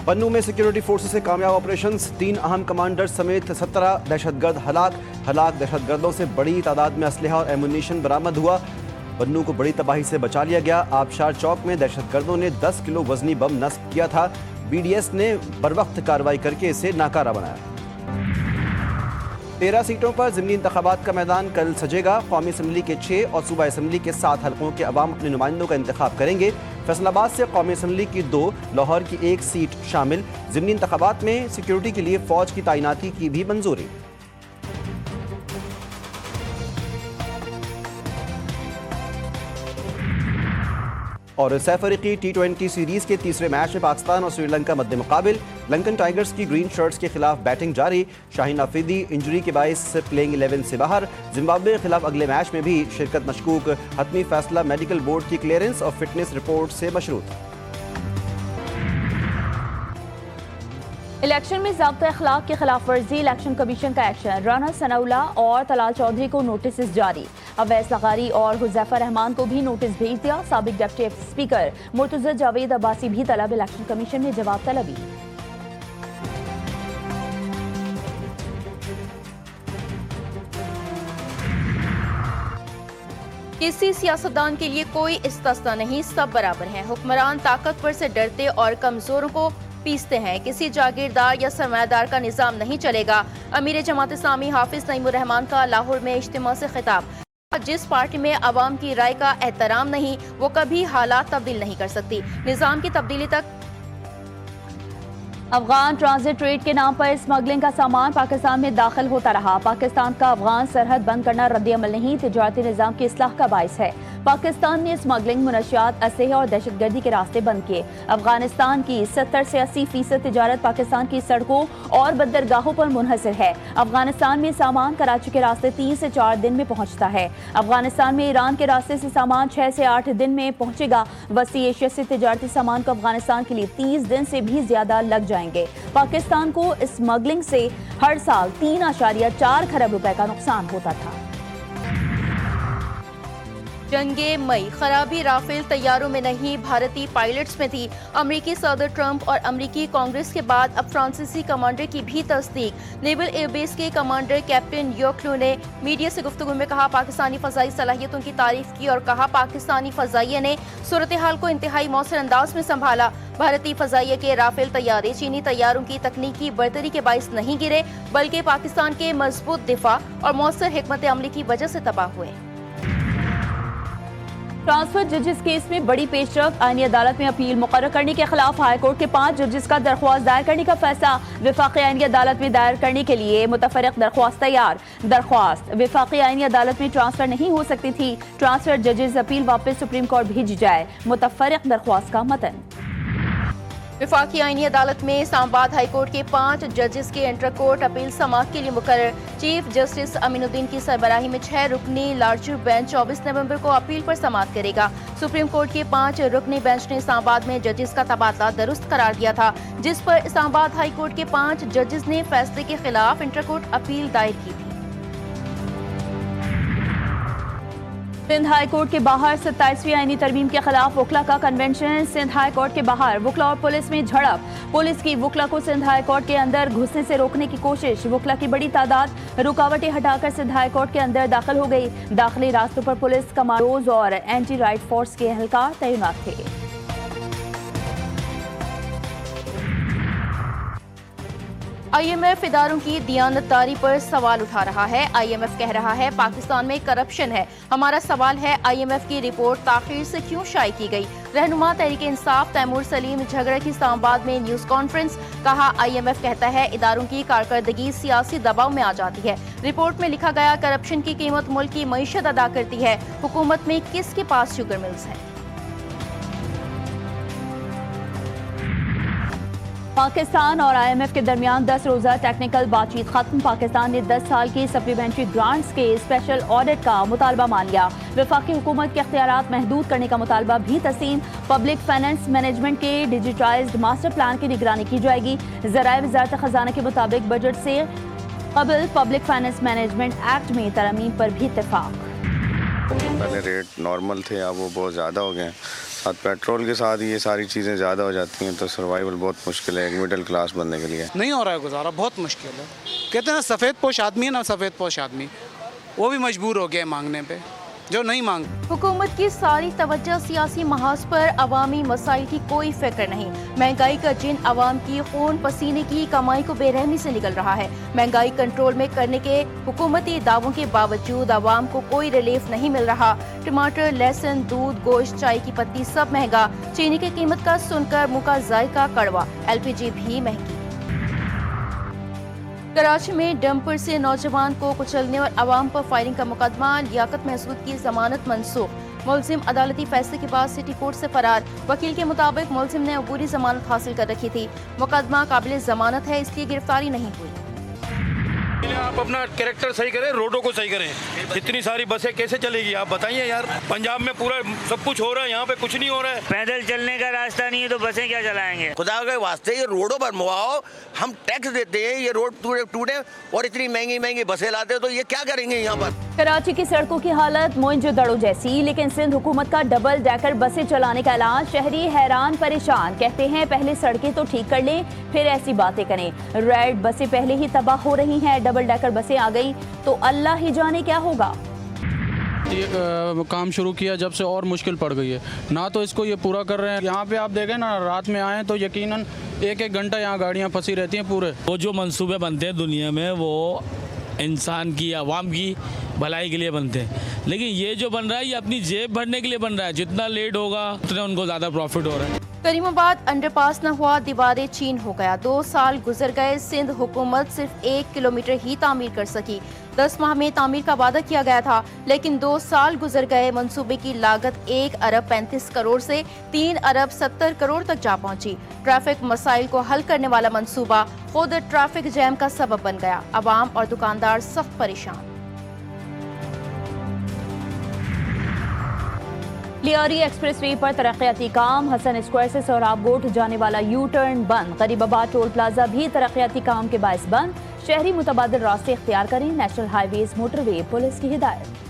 पन्नू में security forces से कामयाब ऑपरेशंस, 3 अहम कमांडर्स समेत 17 दहशतगर्द हलाक। दहशतगर्दों से बड़ी तादाद में असलहा और एमुनिशन बरामद हुआ। पन्नू को बड़ी तबाही से बचा लिया गया। आबशार चौक में दहशतगर्दों ने 10 किलो वजनी बम नस्ब किया था। BDS ने बरवक्त कार्रवाई करके इसे नाकारा बनाया। 13 सीटों पर ज़िमनी इंतखाबात का मैदान कल सजेगा। कौमी असम्बली के 6 और सूबा असम्बली के 7 हलकों के अवाम अपने नुमाइंदों का इंतखाब करेंगे। फैसलाबाद से कौमी असम्बली की 2, लाहौर की 1 सीट शामिल। ज़िमनी इंतखाबात में सिक्योरिटी के लिए फ़ौज की तैनाती की भी मंजूरी। और सैफ अफ्रीकी T20 सीरीज के तीसरे मैच में पाकिस्तान और श्रीलंका मद्दे मुकाबिल। लंकन टाइगर्स की ग्रीन शर्ट्स के खिलाफ बैटिंग जारी। शाहीन आफरीदी इंजरी के बायस प्लेइंग 11 से बाहर। जिम्बाब्वे के खिलाफ अगले मैच में भी शिरकत मशकूक। हतमी फैसला मेडिकल बोर्ड की क्लियरेंस और फिटनेस रिपोर्ट से मशरूत। इलेक्शन में ज़ाब्ता अखलाक की खिलाफ वर्जी, इलेक्शन कमीशन का एक्शन। राना सनाउल्लाह और तलाल चौधरी को नोटिस जारी। अवैस लगारी और हुज़ैफा रहमान को भी नोटिस भेज दिया। साबिक डिप्टी स्पीकर मुर्तज़ा जावेद अब्बासी भी तलब, इलेक्शन कमीशन में जवाब तलबी। किसी सियासतदान के लिए कोई इस्तिस्ना नहीं, सब बराबर हैं। हुक्मरान ताकतवर से डरते और कमजोरों को पीसते हैं। किसी जागीरदार या सरमायादार का निजाम नहीं चलेगा। अमीर जमात इस्लामी हाफिज नईमुर रहमान का लाहौर में इज्तिमा से खिताब। जिस पार्टी में अवाम की राय का एहतराम नहीं, वो कभी हालात तब्दील नहीं कर सकती। निजाम की तब्दीली तक। अफगान ट्रांजिट ट्रेड के नाम पर स्मगलिंग का सामान पाकिस्तान में दाखिल होता रहा। पाकिस्तान का अफगान सरहद बंद करना रद्द-ए-अमल नहीं, तिजारती निज़ाम की इस्लाह का बाइस है। पाकिस्तान ने स्मगलिंग, मुनशियात, असलहे और दहशतगर्दी के रास्ते बंद किए। अफगानिस्तान की 70 से 80% तिजारत पाकिस्तान की सड़कों और बंदरगाहों पर मुनहसर है। अफगानिस्तान में सामान कराची के रास्ते 3 से 4 दिन में पहुंचता है। अफगानिस्तान में ईरान के रास्ते से सामान 6 से 8 दिन में पहुंचेगा। वसी एशिया से तिजारती सामान को अफगानिस्तान के लिए 30 दिन से भी ज्यादा लग जाएंगे। पाकिस्तान को स्मगलिंग से हर साल 3.4 खरब रुपए का नुकसान होता था। जंगे मई खराबी राफेल तैयारों में नहीं, भारतीय पायलट्स में थी। अमेरिकी सदर ट्रंप और अमेरिकी कांग्रेस के बाद अब फ्रांसीसी कमांडर की भी तस्दीक। नेवल एयरबेस के कमांडर कैप्टन योक्लू ने मीडिया से गुफ्तगू में कहा, पाकिस्तानी फजाई सलाहियतों की तारीफ की और कहा, पाकिस्तानी फजाइया ने सूरत हाल को इंतहाई मौसर अंदाज में संभाला। भारतीय फजाइया के राफेल तैयारे चीनी तैयारों की तकनीकी बर्तरी के बाइस नहीं गिरे, बल्कि पाकिस्तान के मजबूत दिफा और मौसर हिकमत अमली की वजह से तबाह हुए। ट्रांसफर जजेस केस में बड़ी पेशरफ। आईनी अदालत में अपील मुकर्रर करने के खिलाफ हाईकोर्ट के 5 जजेस का दरख्वास्त दायर करने का फैसला। विफाकी आईनी अदालत में दायर करने के लिए मुतफर्रिक दरख्वास्त तैयार। दरख्वास्त, विफाकी आईनी अदालत में ट्रांसफर नहीं हो सकती थी, ट्रांसफर जजेस अपील वापस सुप्रीम कोर्ट भेजी जाए। मुतफर्रिक दरख्वास्त का मतन। विफाकी आईनी अदालत में इस्लामाबाद हाईकोर्ट के 5 जजेस के इंटर कोर्ट अपील समाअत के लिए मुकर्रर। चीफ जस्टिस अमीनुद्दीन की सरबराही में 6 रुकनी लार्जर बेंच 24 नवंबर को अपील पर समाअत करेगा। सुप्रीम कोर्ट के 5 रुकनी बेंच ने इस्लामाबाद में जजेस का तबादला दुरुस्त करार दिया था, जिस पर इस्लामाबाद हाईकोर्ट के 5 जजेस ने फैसले के खिलाफ इंटर कोर्ट अपील दायर की थी। सिंध हाई कोर्ट के बाहर 27वीं आईनी तरमीम के खिलाफ वकला का कन्वेंशन। सिंध हाई कोर्ट के बाहर वकला और पुलिस में झड़प। पुलिस की वकला को सिंध हाई कोर्ट के अंदर घुसने से रोकने की कोशिश। वकला की बड़ी तादाद रुकावटें हटाकर सिंध हाई कोर्ट के अंदर दाखिल हो गई। दाखिली रास्तों पर पुलिस, कमांडोज और एंटी राइट फोर्स के एहलकार तैनात थे। IMF इदारों की दियानतदारी पर सवाल उठा रहा है। IMF कह रहा है, पाकिस्तान में करप्शन है। हमारा सवाल है, IMF की रिपोर्ट ताखीर से क्यों शाये की गई। रहनुमा तहरीक इंसाफ तैमूर सलीम झगड़ा की इस्लामाबाद में न्यूज कॉन्फ्रेंस। कहा, IMF कहता है इदारों की कारकर्दगी सियासी दबाव में आ जाती है। रिपोर्ट में लिखा गया, करप्शन की कीमत मुल्क की मईशत अदा करती है। हुकूमत में किसके पास शुगर मिल्स हैं। पाकिस्तान और IMF के दरमियान 10 रोजा टेक्निकल बातचीत खत्म। पाकिस्तान ने 10 साल की सप्लीमेंट्री ग्रांट्स के स्पेशल ऑडिट का मुतालबा मान लिया। वफाकी हुकूमत के इख्तियारात महदूद करने का मुतालबा भी तस्लीम। पब्लिक फाइनेंस मैनेजमेंट के डिजिटाइज्ड मास्टर प्लान की निगरानी की जाएगी। ज़राए वज़ारत ख़ज़ाना के मुताबिक बजट से कबल पब्लिक फाइनेंस मैनेजमेंट एक्ट में तरमीम पर भी इत्तेफाक। पहले रेट नॉर्मल थे, अब वो बहुत ज़्यादा हो गए हैं, साथ पेट्रोल के साथ ये सारी चीज़ें ज़्यादा हो जाती हैं तो सर्वाइवल बहुत मुश्किल है एक मिडिल क्लास बनने के लिए। नहीं हो रहा है गुजारा, बहुत मुश्किल है। कहते हैं ना सफ़ेद पोश आदमी है ना सफ़ेद पोश आदमी, वो भी मजबूर हो गया है मांगने पे, जो नहीं मांग। हुकूमत की सारी तवज्जो सियासी महाज पर अवामी मसाइल की कोई फिक्र नहीं। महंगाई का जिन अवाम की खून पसीने की कमाई को बेरहमी से निकल रहा है। महंगाई कंट्रोल में करने के हुकूमती दावों के बावजूद अवाम को कोई रिलीफ नहीं मिल रहा। टमाटर, लहसुन, दूध, गोश्त, चाय की पत्ती सब महंगा। चीनी की कीमत का सुनकर मुंह का जायका कड़वा। LPG भी महंगी। कराची में डंपर से नौजवान को कुचलने और अवाम पर फायरिंग का मुकदमा। लियाकत महसूद की जमानत मनसूख। मुलजिम अदालती फैसले के बाद सिटी कोर्ट से फरार। वकील के मुताबिक मुलजिम ने अबूरी जमानत हासिल कर रखी थी। मुकदमा काबिल जमानत है, इसलिए गिरफ्तारी नहीं हुई। आप अपना कैरेक्टर सही करें, रोडों को सही करें। इतनी सारी बसें कैसे चलेगी आप बताइए यार। पंजाब में पूरा सब कुछ हो रहा है, यहाँ पे कुछ नहीं हो रहा है। पैदल चलने का रास्ता नहीं है तो बसें क्या चलाएंगे। खुदा के वास्ते ये रोडों पर मुआओ, हम टैक्स देते हैं, ये रोड टूटे और इतनी महंगी महंगी बसें लाते हैं तो ये क्या करेंगे यहाँ पर। कराची की सड़कों की हालत मोइंजोदड़ो जैसी, लेकिन सिंध हुकूमत का डबल डेकर बसें चलाने का ऐलान। शहरी हैरान परेशान, कहते हैं पहले सड़कें तो ठीक कर लें फिर ऐसी बातें करें। रेड बसें पहले ही तबाह हो रही हैं, डबल डेकर बसें आ गई तो अल्लाह ही जाने क्या होगा। ये काम शुरू किया जब से और मुश्किल पड़ गई है ना, तो इसको ये पूरा कर रहे हैं। यहाँ पे आप देखें ना, रात में आए तो यकीनन एक घंटा यहाँ गाड़ियाँ फंसी रहती हैं पूरे। वो जो मंसूबे बनते हैं दुनिया में वो इंसान की, आवाम की भलाई के लिए बनते हैं, लेकिन ये जो बन रहा है ये अपनी जेब भरने के लिए बन रहा है। जितना लेट होगा उतना उनको ज़्यादा प्रॉफिट हो रहा है। करीमाबाद अंडरपास न हुआ, दीवारें चीन हो गया। 2 साल गुजर गए, सिंध हुकूमत सिर्फ 1 किलोमीटर ही तामीर कर सकी। 10 माह में तामीर का वादा किया गया था, लेकिन 2 साल गुजर गए। मंसूबे की लागत 1 अरब 35 करोड़ से 3 अरब 70 करोड़ तक जा पहुंची। ट्रैफिक मसाइल को हल करने वाला मंसूबा खुद ट्रैफिक जैम का सबब बन गया। अवाम और दुकानदार सख्त परेशान। लियारी एक्सप्रेसवे पर तरक्याती काम। हसन स्क्वायर से सोहराब गोट जाने वाला यू टर्न बंद। गरीबाबाद टोल प्लाजा भी तरक्याती काम के बायस बंद। शहरी मुतबादिल रास्ते इख्तियार करें। नेशनल हाईवेज मोटरवे पुलिस की हिदायत।